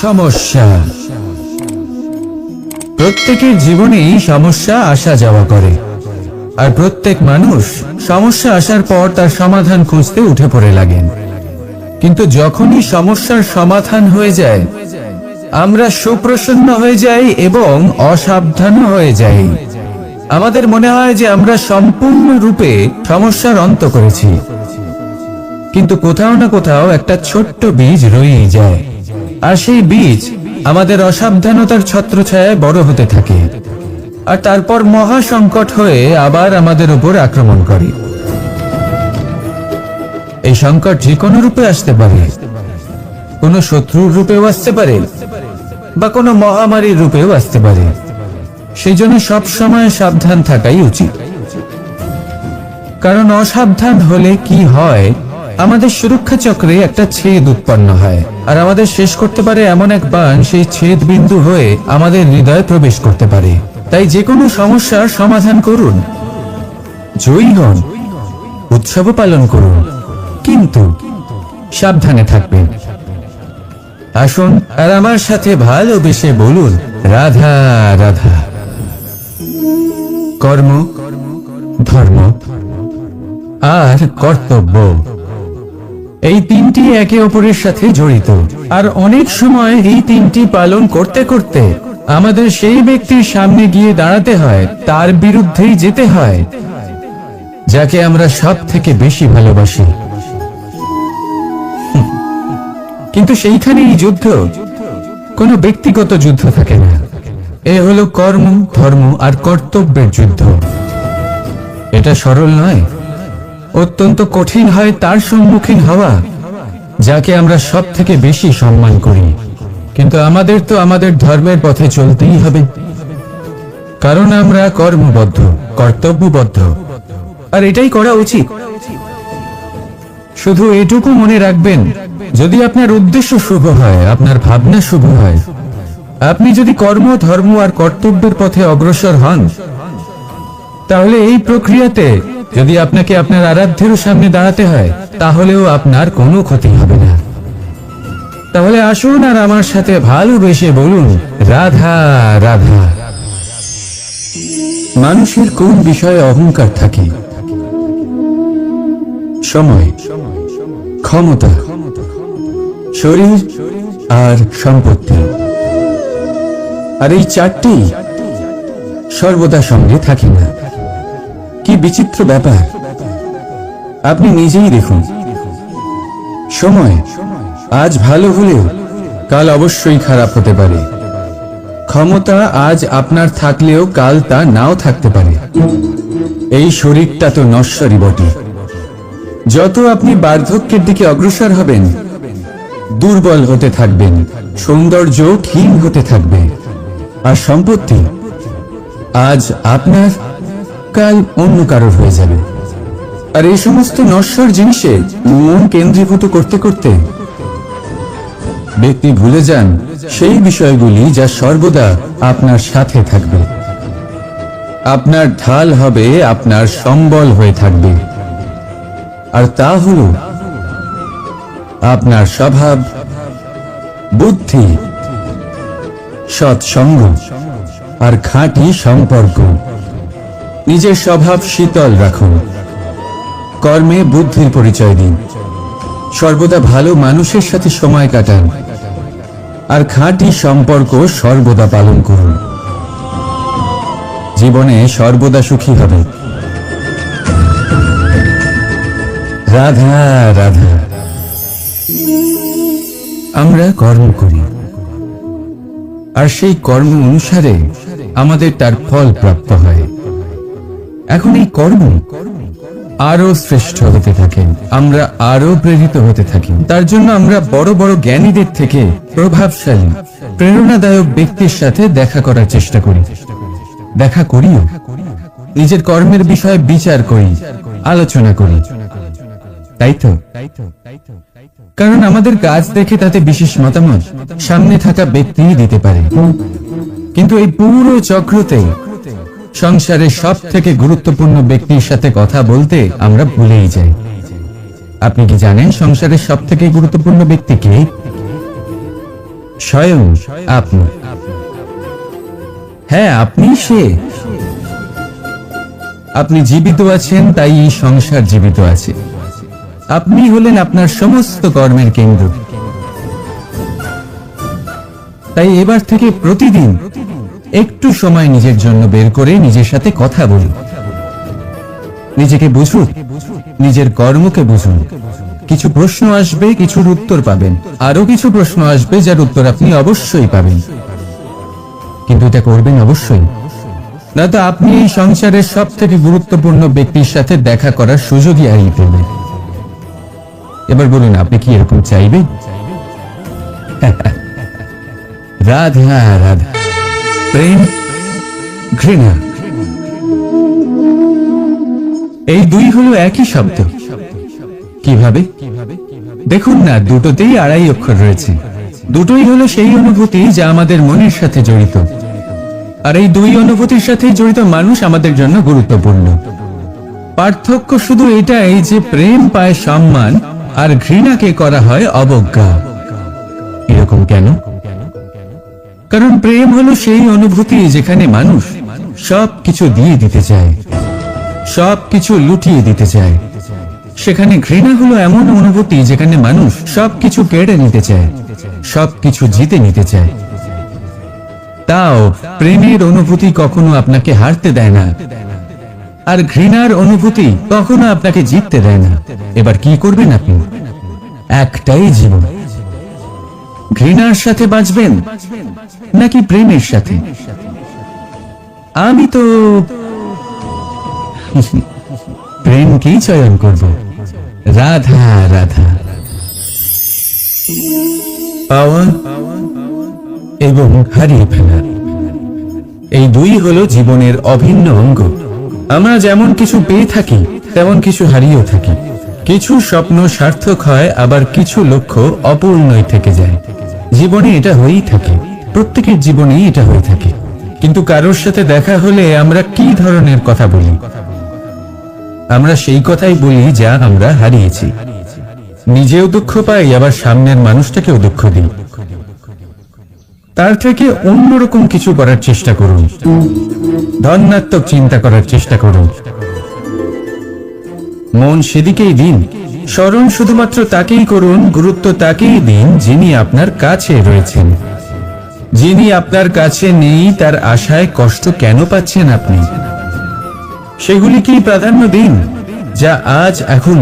সমস্যা। প্রত্যেকের জীবনেই সমস্যা আসা যাওয়া করে, আর প্রত্যেক মানুষ সমস্যা আসার পর তার সমাধান খুঁজতে উঠে পড়ে লাগেন। কিন্তু যখনই সমস্যার সমাধান হয়ে যায়, আমরা সুপ্রসন্ন হয়ে যাই এবং অসাবধান হয়ে যাই। আমাদের মনে হয় যে আমরা সম্পূর্ণরূপে সমস্যার অন্ত করেছি, কিন্তু কোথাও না কোথাও একটা ছোট্ট বীজ রয়েই যায়, আর সেই বীজ আমাদের অসাবধানতার ছত্রছায়ায় বড় হতে থাকে, আর তারপর মহা সংকট হয়ে আবার আমাদের উপর আক্রমণ করে। এই সংকট যে কোনো রূপে আসতে পারে, কোনো শত্রুর রূপেও আসতে পারে, বা কোনো মহামারীর রূপেও আসতে পারে। সেই জন্য সবসময় সাবধান থাকাই উচিত, কারণ অসাবধান হলে কি হয়, আমাদের সুরক্ষা চক্রে একটা ছেদ উৎপন্ন হয়, আর আমাদের শেষ করতে পারে এমন এক বাণ সেই ছেদ বিন্দু হয়ে আমাদের হৃদয়ে প্রবেশ করতে পারে। তাই যে কোনো সমস্যার সমাধান করুন, জয়ী হন, উৎসব পালন করুন, কিন্তু সাবধানে থাকবেন। আসুন আর আমার সাথে ভালোবেসে বলুন, রাধা রাধা। কর্ম, ধর্ম আর কর্তব্য, এই তিনটি একে অপরের সাথে জড়িত, আর অনেক সময় এই তিনটি পালন করতে করতে আমাদের সেই ব্যক্তির সামনে গিয়ে দাঁড়াতে হয়, তার বিরুদ্ধেই যেতে হয়, যাকে আমরা সব থেকে বেশি ভালোবাসি। কিন্তু সেইখানেই যুদ্ধ, কোনো ব্যক্তিগত যুদ্ধ থাকে না। এ হলো কর্ম, ধর্ম আর কর্তব্যের যুদ্ধ। এটা সরল নয়, অত্যন্ত কঠিন হয় তার সম্মুখীন হওয়া যাকে আমরা সব থেকে বেশি সম্মান করি। কিন্তু আমাদের তো আমাদের ধর্মের পথে চলতেই হবে, কারণ আমরা কর্মবদ্ধ, কর্তব্যবদ্ধ, আর এটাই করা উচিত। শুধু এটুকু মনে রাখবেন, যদি আপনার উদ্দেশ্য শুভ হয়, আপনার ভাবনা শুভ হয়, আপনি যদি কর্ম, ধর্ম আর কর্তব্যের পথে অগ্রসর হন, তাহলে এই প্রক্রিয়াতে যদি আপনাকে আপনার আরাধ্যেরও সামনে দাঁড়াতে হয়, তাহলেও আপনার কোনো ক্ষতি হবে না। তাহলে আসুন আর আমার সাথে ভালোবেসে বলুন, রাধা রাধা। মানুষের কোন বিষয়ে অহংকার থাকে? সময়, ক্ষমতা, শরীর আর সম্পত্তি। আর এই চারটি সর্বদা সঙ্গে থাকে না। কি বিচিত্র ব্যাপার! আপনি নিজেই দেখুন, সময় আজ ভালো হলেও কাল অবশ্যই খারাপ হতে পারে। ক্ষমতা আজ আপনার থাকলেও কাল তা নাও থাকতে পারে। এই শরীরটা তো নশ্বরই বটে। যত আপনি বার্ধক্যের দিকে অগ্রসর হবেন, দুর্বল হতে থাকবেন, সৌন্দর্য ক্ষীণ হতে থাকবে। আর সম্পত্তি আজ আপনার, কাল অন্য কারোর হয়ে যাবে। আর এই সমস্ত নশ্বর জিনিসে মন কেন্দ্রীভূত করতে করতে ব্যক্তি ভুলে যান সেই বিষয়গুলি যা সর্বদা আপনার সাথে থাকবে, আপনার ঢাল হবে, আপনার সম্বল হয়ে থাকবে। আর তা হল আপনার স্বভাব, বুদ্ধি, সৎসঙ্গ আর খাঁটি সম্পর্ক। নিজের স্বভাব শীতল রাখুন, কর্মে বুদ্ধির পরিচয় দিন, সর্বদা ভালো মানুষের সাথে সময় কাটান, আর খাঁটি সম্পর্ক সর্বদা পালন করুন। জীবনে সর্বদা সুখী হবে। রাধা রাধা। আমরা কর্ম করি, আর সেই কর্ম অনুসারে আমাদের তার ফল প্রাপ্ত হয়। এখন এই কর্ম আরো শ্রেষ্ঠ হতে থাকে, আমরা আরো প্রেরিত হতে থাকি। তার জন্য আমরা বড় বড় জ্ঞানীদের থেকে প্রভাবশালী, প্রেরণাদায়ক ব্যক্তির সাথে দেখা করার চেষ্টা করি, দেখা করিও। নিজের কর্মের বিষয়ে বিচার করি, আলোচনা করি, তাই তো? কারণ আমাদের কাজ দেখে তাতে বিশেষ মতামত সামনে থাকা ব্যক্তিই দিতে পারে। কিন্তু এই পুরো চক্রতে সংসারের সব থেকে গুরুত্বপূর্ণ ব্যক্তির সাথে কথা বলতে আমরা ভুলেই যাই। আপনি কি জানেন সংসারের সব থেকে গুরুত্বপূর্ণ ব্যক্তি কে? স্বয়ং আপনি। হ্যাঁ, আপনি সে। আপনি জীবিত আছেন, তাই এই সংসার জীবিত আছে। আপনি হলেন আপনার সমস্ত কর্মের কেন্দ্র। তাই এবার থেকে প্রতিদিন একটু সময় নিজের জন্য বের করে নিজের সাথে কথা বলুন। নিজেকে বুঝুন, নিজের কর্মকে বুঝুন। কিছু প্রশ্ন আসবে, কিছুর উত্তর পাবেন। আরো কিছু প্রশ্ন আসবে যার উত্তর আপনি অবশ্যই পাবেন, কিন্তু এটা করবেন অবশ্যই, নয়তো আপনি এই সংসারের সব থেকে গুরুত্বপূর্ণ ব্যক্তির সাথে দেখা করার সুযোগই হারিয়ে ফেলবেন। এবার বলুন, আপনি কি এরকম চাইবেন? রাধা রাধা। প্রেম, ঘৃণা, এই দুই হলো একই শব্দ। কিভাবে? দেখুন না, দুটোতেই আড়াই অক্ষর রয়েছে। দুটোই হলো সেই অনুভূতি যা আমাদের মনের সাথে জড়িত, আর এই দুই অনুভূতির সাথে জড়িত মানুষ আমাদের জন্য গুরুত্বপূর্ণ। পার্থক্য শুধু এটাই যে প্রেম পায় সম্মান আর ঘৃণাকে করা হয় অবজ্ঞা। এরকম কেন? কারণ প্রেম হলো সেই অনুভূতি যেখানে মানুষ সবকিছু দিয়ে দিতে চায়, সবকিছু লুটিয়ে দিতে চায়। সেখানে ঘৃণা হলো এমন অনুভূতি যেখানে মানুষ সবকিছু কেড়ে নিতে চায়, সবকিছু জিতে নিতে চায়। তাও প্রেমের অনুভূতি কখনো আপনাকে হারতে দেয় না, আর ঘৃণার অনুভূতি কখনো আপনাকে জিততে দেয় না। এবার কি করবেন আপনি? একটাই জীবন। ঘৃণার সাথে বাঁচবেন নাকি প্রেমের সাথে? আমি তো প্রেমকেই চয়ন করব। রাধা রাধা। পাওয়া এবং হারিয়ে ফেলা, এই দুই হলো জীবনের অভিন্ন অঙ্গ। আমরা যেমন কিছু পেয়ে থাকি, তেমন কিছু হারিয়েও থাকি। কিছু স্বপ্ন সার্থক হয়, আবার কিছু লক্ষ্য অপূর্ণই থেকে যায়। জীবনে এটা হয়েই থাকে, প্রত্যেকের জীবনেই এটা হয়ে থাকে। কিন্তু কারোর সাথে দেখা হলে আমরা কি ধরনের কথা বলি? আমরা সেই কথাই বলি যা আমরা হারিয়েছি। নিজেও দুঃখ পাই, আবার সামনের মানুষটাকেও দুঃখ দিই। তার থেকে অন্যরকম কিছু করার চেষ্টা করুন, ধনাত্মক চিন্তা করার চেষ্টা করুন। মন সেদিকেই দিন। স্মরণ শুধুমাত্র তাকেই করুন, গুরুত্ব তাকেই দিন যিনি আপনার কাছে রয়েছেন। যিনি আপনার কাছে নেই, তার আশায় কষ্ট কেন পাচ্ছেন আপনি? সেগুলিকেই প্রাধান্য দিন, যা আজ এখন